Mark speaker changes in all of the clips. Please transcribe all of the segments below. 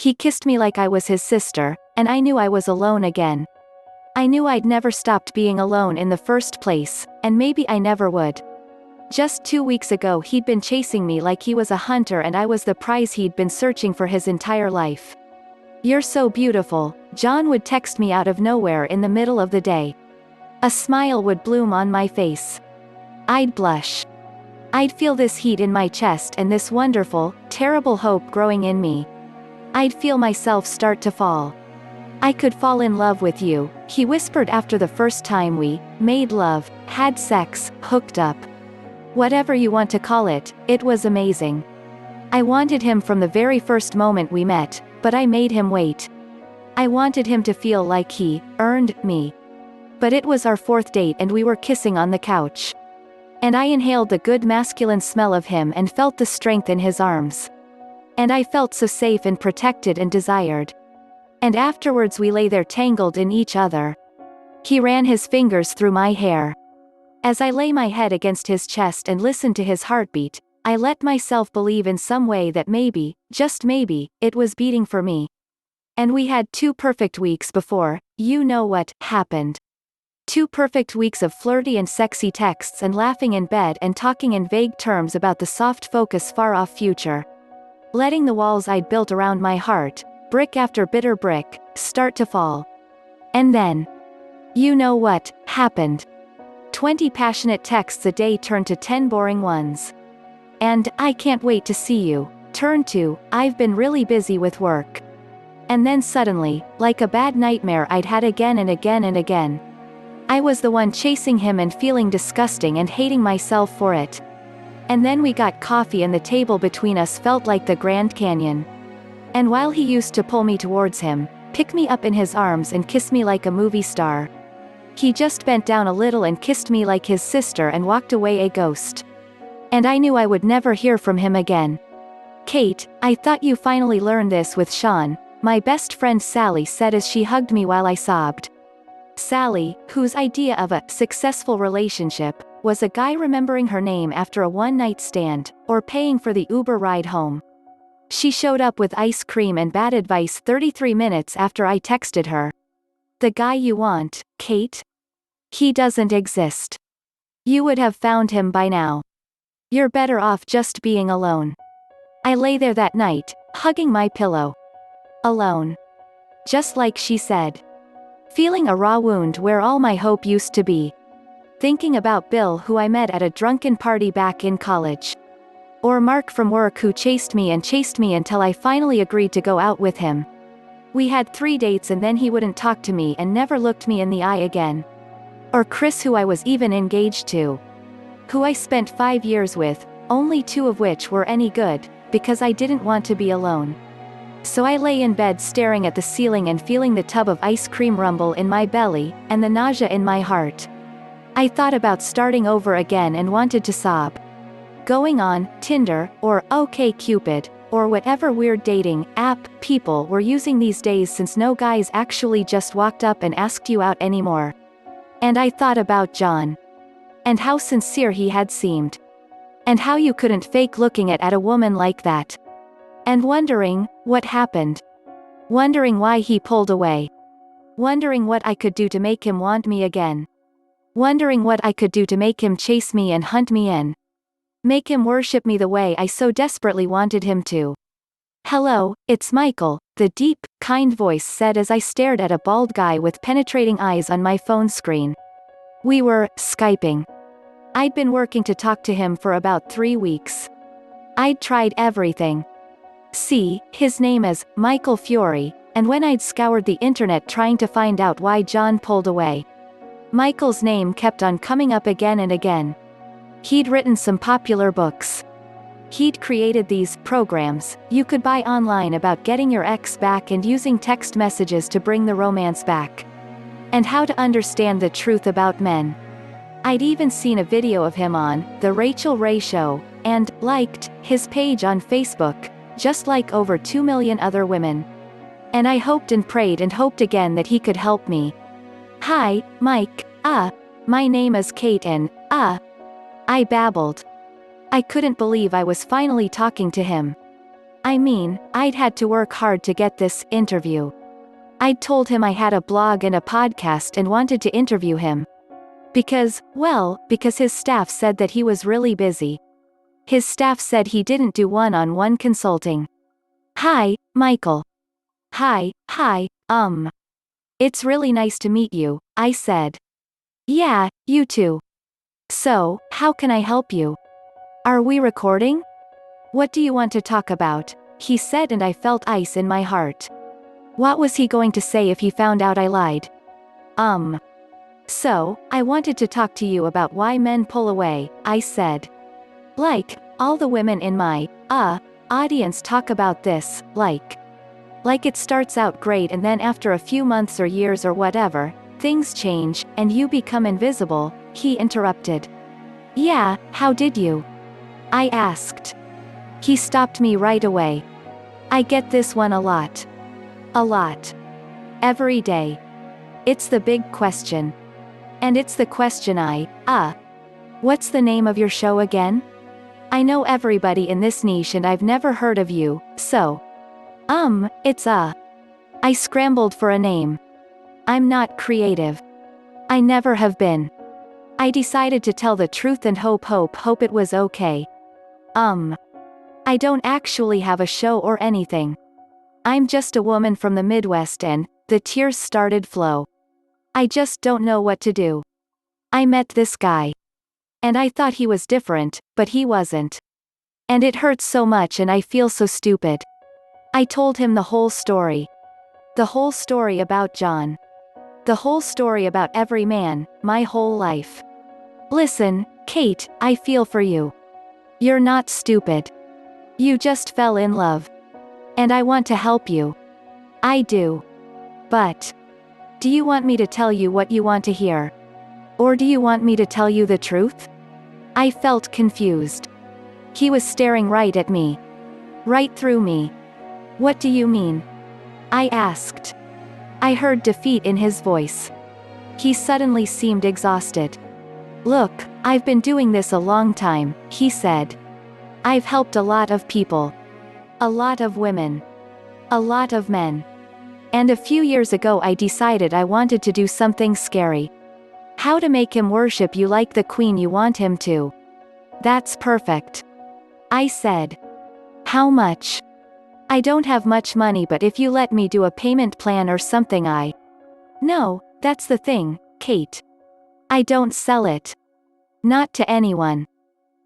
Speaker 1: He kissed me like I was his sister, and I knew I was alone again. I knew I'd never stopped being alone in the first place, and maybe I never would. Just 2 weeks ago he'd been chasing me like he was a hunter and I was the prize he'd been searching for his entire life. "You're so beautiful," John would text me out of nowhere in the middle of the day. A smile would bloom on my face. I'd blush. I'd feel this heat in my chest and this wonderful, terrible hope growing in me. I'd feel myself start to fall. "I could fall in love with you," he whispered after the first time we made love, had sex, hooked up. Whatever you want to call it, it was amazing. I wanted him from the very first moment we met, but I made him wait. I wanted him to feel like he earned me. But it was our fourth date and we were kissing on the couch. And I inhaled the good masculine smell of him and felt the strength in his arms. And I felt so safe and protected and desired. And afterwards we lay there tangled in each other. He ran his fingers through my hair. As I lay my head against his chest and listened to his heartbeat, I let myself believe in some way that maybe, just maybe, it was beating for me. And we had 2 perfect weeks before, you know what, happened. 2 perfect weeks of flirty and sexy texts and laughing in bed and talking in vague terms about the soft focus far-off future. Letting the walls I'd built around my heart, brick after bitter brick, start to fall. And then, you know what, happened. 20 passionate texts a day turned to 10 boring ones. And, "I can't wait to see you," turned to, "I've been really busy with work." And then suddenly, like a bad nightmare I'd had again and again and again, I was the one chasing him and feeling disgusting and hating myself for it. And then we got coffee and the table between us felt like the Grand Canyon. And while he used to pull me towards him, pick me up in his arms and kiss me like a movie star, he just bent down a little and kissed me like his sister and walked away a ghost. And I knew I would never hear from him again. "Kate, I thought you finally learned this with Sean," my best friend Sally said as she hugged me while I sobbed. Sally, whose idea of a successful relationship was a guy remembering her name after a one-night stand, or paying for the Uber ride home. She showed up with ice cream and bad advice 33 minutes after I texted her. "The guy you want, Kate? He doesn't exist. You would have found him by now. You're better off just being alone." I lay there that night, hugging my pillow. Alone. Just like she said. Feeling a raw wound where all my hope used to be. Thinking about Bill, who I met at a drunken party back in college. Or Mark from work, who chased me until I finally agreed to go out with him. We had 3 dates and then he wouldn't talk to me and never looked me in the eye again. Or Chris, who I was even engaged to. Who I spent 5 years with, only 2 of which were any good, because I didn't want to be alone. So I lay in bed staring at the ceiling and feeling the tub of ice cream rumble in my belly, and the nausea in my heart. I thought about starting over again and wanted to sob. Going on Tinder, or OkCupid, or whatever weird dating app people were using these days, since no guys actually just walked up and asked you out anymore. And I thought about John. And how sincere he had seemed. And how you couldn't fake looking at a woman like that. And wondering, what happened? Wondering why he pulled away. Wondering what I could do to make him want me again. Wondering what I could do to make him chase me and hunt me in. Make him worship me the way I so desperately wanted him to. "Hello, it's Michael," the deep, kind voice said as I stared at a bald guy with penetrating eyes on my phone screen. We were Skyping. I'd been working to talk to him for about 3 weeks. I'd tried everything. See, his name is Michael Fiore, and when I'd scoured the internet trying to find out why John pulled away, Michael's name kept on coming up again and again. He'd written some popular books. He'd created these programs you could buy online about getting your ex back and using text messages to bring the romance back. And how to understand the truth about men. I'd even seen a video of him on The Rachel Ray Show, and liked his page on Facebook, just like over 2 million other women. And I hoped and prayed and hoped again that he could help me. "Hi, Mike, my name is Kate and, I babbled. I couldn't believe I was finally talking to him. I mean, I'd had to work hard to get this interview. I'd told him I had a blog and a podcast and wanted to interview him. Because his staff said that he was really busy. His staff said he didn't do one-on-one consulting. Hi, Michael. Hi. It's really nice to meet you, I said. Yeah, you too. So, how can I help you? Are we recording? What do you want to talk about? He said, and I felt ice in my heart. What was he going to say if he found out I lied? So, I wanted to talk to you about why men pull away, I said. Like, all the women in my, audience talk about this, like it starts out great and then after a few months or years or whatever, things change, and you become invisible, he interrupted. Yeah, how did you? I asked. He stopped me right away. I get this one a lot. A lot. Every day. It's the big question. And it's the question what's the name of your show again? I know everybody in this niche and I've never heard of you, so. It's I scrambled for a name. I'm not creative. I never have been. I decided to tell the truth and hope it was okay. I don't actually have a show or anything. I'm just a woman from the Midwest and, the tears started flow. I just don't know what to do. I met this guy. And I thought he was different, but he wasn't. And it hurts so much and I feel so stupid. I told him the whole story. The whole story about John. The whole story about every man, my whole life. Listen, Kate, I feel for you. You're not stupid. You just fell in love. And I want to help you. I do. But. Do you want me to tell you what you want to hear? Or do you want me to tell you the truth? I felt confused. He was staring right at me. Right through me. What do you mean? I asked. I heard defeat in his voice. He suddenly seemed exhausted. Look, I've been doing this a long time, he said. I've helped a lot of people. A lot of women. A lot of men. And a few years ago I decided I wanted to do something scary. How to make him worship you like the queen you want him to. That's perfect. I said. How much? I don't have much money, but if you let me do a payment plan or something No, that's the thing, Kate. I don't sell it. Not to anyone.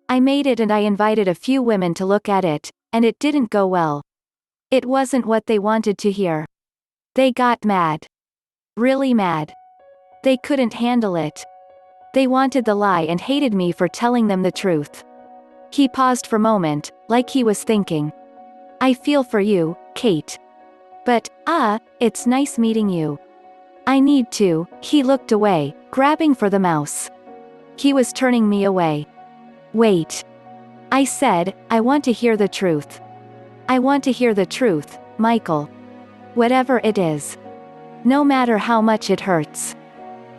Speaker 1: I made it and I invited a few women to look at it, and it didn't go well. It wasn't what they wanted to hear. They got mad. Really mad. They couldn't handle it. They wanted the lie and hated me for telling them the truth. He paused for a moment, like he was thinking. I feel for you, Kate. But, it's nice meeting you. I need to. He looked away, grabbing for the mouse. He was turning me away. Wait. I said, I want to hear the truth. I want to hear the truth, Michael. Whatever it is. No matter how much it hurts.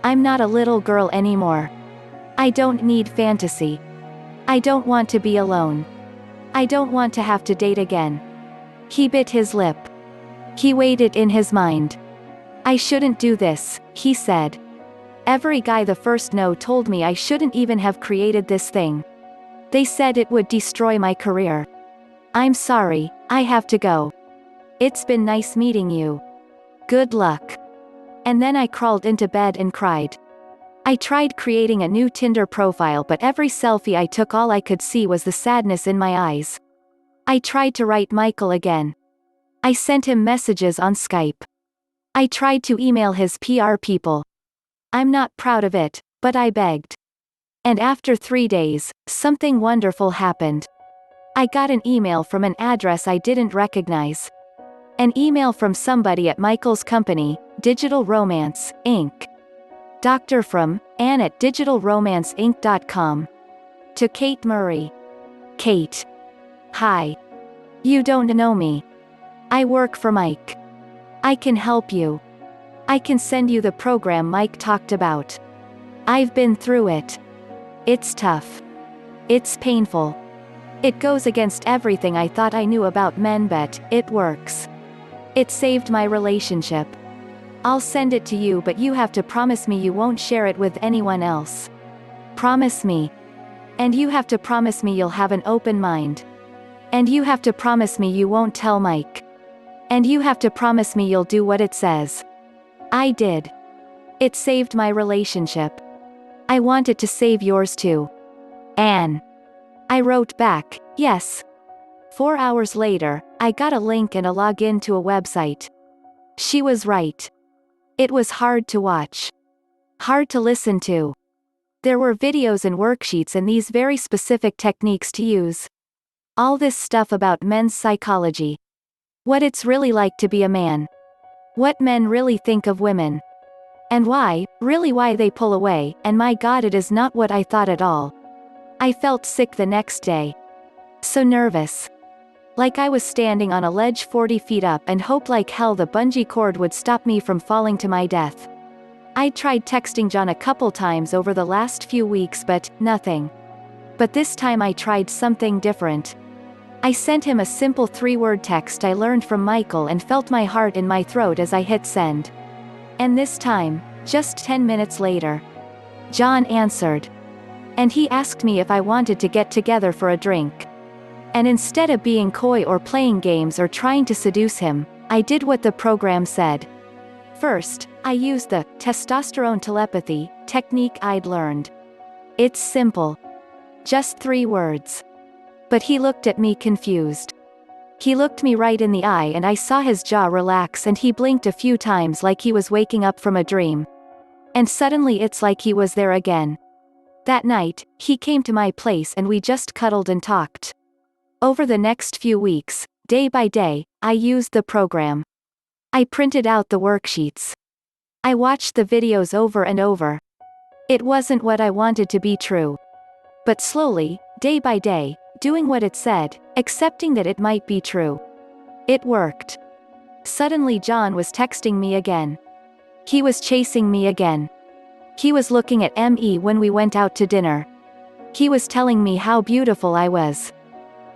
Speaker 1: I'm not a little girl anymore. I don't need fantasy. I don't want to be alone. I don't want to have to date again. He bit his lip. He weighed it in his mind. I shouldn't do this, he said. Every guy the first no told me I shouldn't even have created this thing. They said it would destroy my career. I'm sorry, I have to go. It's been nice meeting you. Good luck. And then I crawled into bed and cried. I tried creating a new Tinder profile, but every selfie I took, all I could see was the sadness in my eyes. I tried to write Michael again. I sent him messages on Skype. I tried to email his PR people. I'm not proud of it, but I begged. And after 3 days, something wonderful happened. I got an email from an address I didn't recognize. An email from somebody at Michael's company, Digital Romance, Inc. Doctor from, Ann at digitalromanceinc.com. To Kate Murray. Kate. Hi. You don't know me. I work for Mike. I can help you. I can send you the program Mike talked about. I've been through it. It's tough. It's painful. It goes against everything I thought I knew about men, but it works. It saved my relationship. I'll send it to you, but you have to promise me you won't share it with anyone else. Promise me. And you have to promise me you'll have an open mind. And you have to promise me you won't tell Mike. And you have to promise me you'll do what it says. I did. It saved my relationship. I want it to save yours too. Anne. I wrote back, yes. 4 hours later, I got a link and a login to a website. She was right. It was hard to watch. Hard to listen to. There were videos and worksheets and these very specific techniques to use. All this stuff about men's psychology. What it's really like to be a man. What men really think of women. And why, really why they pull away, and my God, it is not what I thought at all. I felt sick the next day. So nervous. Like I was standing on a ledge 40 feet up and hoped like hell the bungee cord would stop me from falling to my death. I tried texting John a couple times over the last few weeks, but nothing. But this time I tried something different. I sent him a simple 3-word text I learned from Michael and felt my heart in my throat as I hit send. And this time, just 10 minutes later, John answered. And he asked me if I wanted to get together for a drink. And instead of being coy or playing games or trying to seduce him, I did what the program said. First, I used the testosterone telepathy technique I'd learned. It's simple. Just 3 words. But he looked at me confused. He looked me right in the eye and I saw his jaw relax and he blinked a few times like he was waking up from a dream. And suddenly it's like he was there again. That night, he came to my place and we just cuddled and talked. Over the next few weeks, day by day, I used the program. I printed out the worksheets. I watched the videos over and over. It wasn't what I wanted to be true. But slowly, day by day, doing what it said, accepting that it might be true. It worked. Suddenly John was texting me again. He was chasing me again. He was looking at me when we went out to dinner. He was telling me how beautiful I was.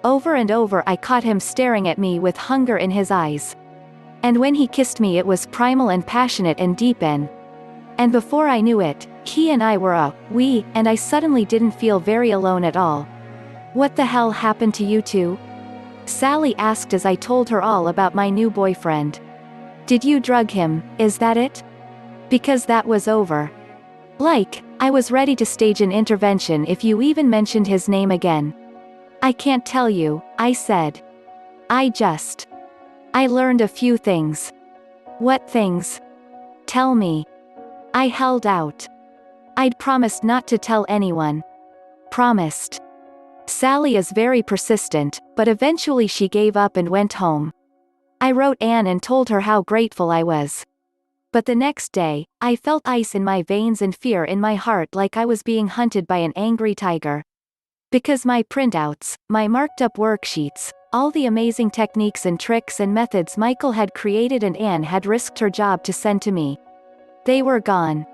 Speaker 1: Over and over I caught him staring at me with hunger in his eyes. And when he kissed me it was primal and passionate and deep in. And before I knew it, he and I were we, and I suddenly didn't feel very alone at all. What the hell happened to you two? Sally asked as I told her all about my new boyfriend. Did you drug him, is that it? Because that was over. Like, I was ready to stage an intervention if you even mentioned his name again. I can't tell you, I said. I learned a few things. What things? Tell me. I held out. I'd promised not to tell anyone. Promised. Sally is very persistent, but eventually she gave up and went home. I wrote Anne and told her how grateful I was. But the next day, I felt ice in my veins and fear in my heart like I was being hunted by an angry tiger. Because my printouts, my marked up worksheets, all the amazing techniques and tricks and methods Michael had created and Anne had risked her job to send to me. They were gone.